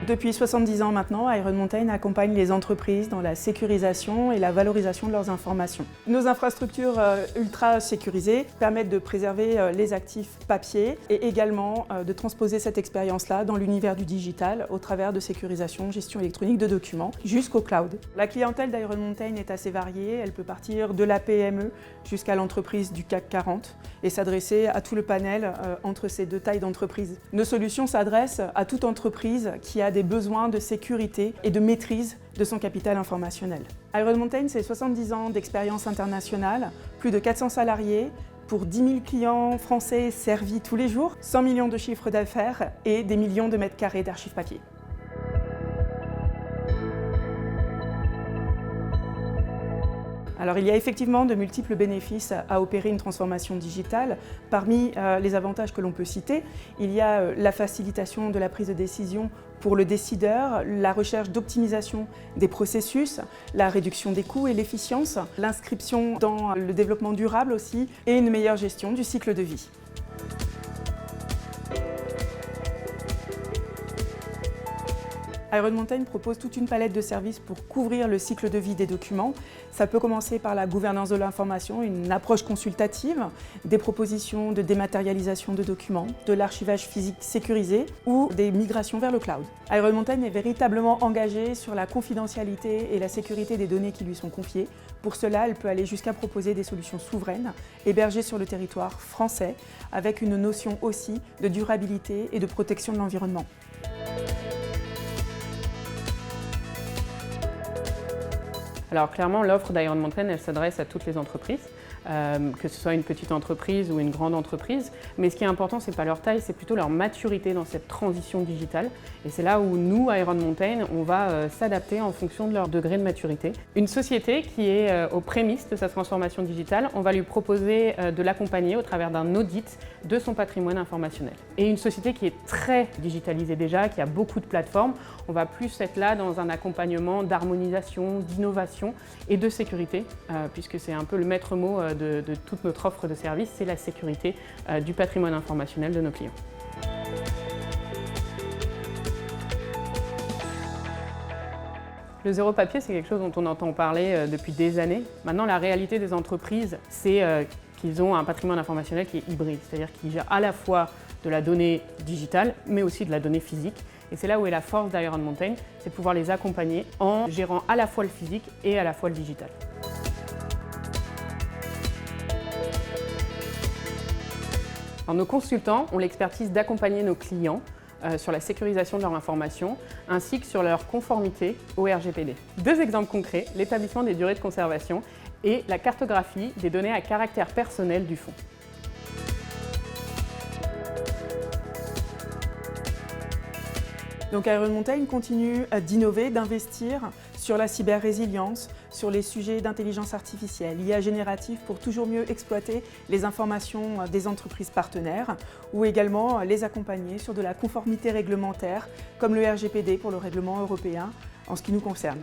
Depuis 70 ans maintenant, Iron Mountain accompagne les entreprises dans la sécurisation et la valorisation de leurs informations. Nos infrastructures ultra sécurisées permettent de préserver les actifs papier et également de transposer cette expérience-là dans l'univers du digital au travers de sécurisation, gestion électronique de documents jusqu'au cloud. La clientèle d'Iron Mountain est assez variée, elle peut partir de la PME jusqu'à l'entreprise du CAC 40 et s'adresser à tout le panel entre ces deux tailles d'entreprise. Nos solutions s'adressent à toute entreprise qui a des besoins de sécurité et de maîtrise de son capital informationnel. Iron Mountain, c'est 70 ans d'expérience internationale, plus de 400 salariés, pour 10 000 clients français servis tous les jours, 100 millions de chiffres d'affaires et des millions de mètres carrés d'archives papier. Alors, il y a effectivement de multiples bénéfices à opérer une transformation digitale. Parmi les avantages que l'on peut citer, il y a la facilitation de la prise de décision pour le décideur, la recherche d'optimisation des processus, la réduction des coûts et l'efficience, l'inscription dans le développement durable aussi et une meilleure gestion du cycle de vie. Iron Mountain propose toute une palette de services pour couvrir le cycle de vie des documents. Ça peut commencer par la gouvernance de l'information, une approche consultative, des propositions de dématérialisation de documents, de l'archivage physique sécurisé ou des migrations vers le cloud. Iron Mountain est véritablement engagée sur la confidentialité et la sécurité des données qui lui sont confiées. Pour cela, elle peut aller jusqu'à proposer des solutions souveraines, hébergées sur le territoire français, avec une notion aussi de durabilité et de protection de l'environnement. Alors clairement, l'offre d'Iron Mountain, elle s'adresse à toutes les entreprises, que ce soit une petite entreprise ou une grande entreprise. Mais ce qui est important, ce n'est pas leur taille, c'est plutôt leur maturité dans cette transition digitale. Et c'est là où nous, Iron Mountain, on va s'adapter en fonction de leur degré de maturité. Une société qui est aux prémices de sa transformation digitale, on va lui proposer de l'accompagner au travers d'un audit de son patrimoine informationnel. Et une société qui est très digitalisée déjà, qui a beaucoup de plateformes, on va plus être là dans un accompagnement d'harmonisation, d'innovation et de sécurité, puisque c'est un peu le maître mot de toute notre offre de services, c'est la sécurité du patrimoine informationnel de nos clients. Le zéro papier, c'est quelque chose dont on entend parler depuis des années. Maintenant, la réalité des entreprises, c'est qu'ils ont un patrimoine informationnel qui est hybride, c'est-à-dire qu'ils gèrent à la fois de la donnée digitale, mais aussi de la donnée physique. Et c'est là où est la force d'Iron Mountain, c'est de pouvoir les accompagner en gérant à la fois le physique et à la fois le digital. Alors, nos consultants ont l'expertise d'accompagner nos clients sur la sécurisation de leur information, ainsi que sur leur conformité au RGPD. Deux exemples concrets, l'établissement des durées de conservation et la cartographie des données à caractère personnel du fonds. Donc Iron Mountain continue d'innover, d'investir sur la cyber-résilience, sur les sujets d'intelligence artificielle, IA générative pour toujours mieux exploiter les informations des entreprises partenaires ou également les accompagner sur de la conformité réglementaire comme le RGPD pour le règlement européen en ce qui nous concerne.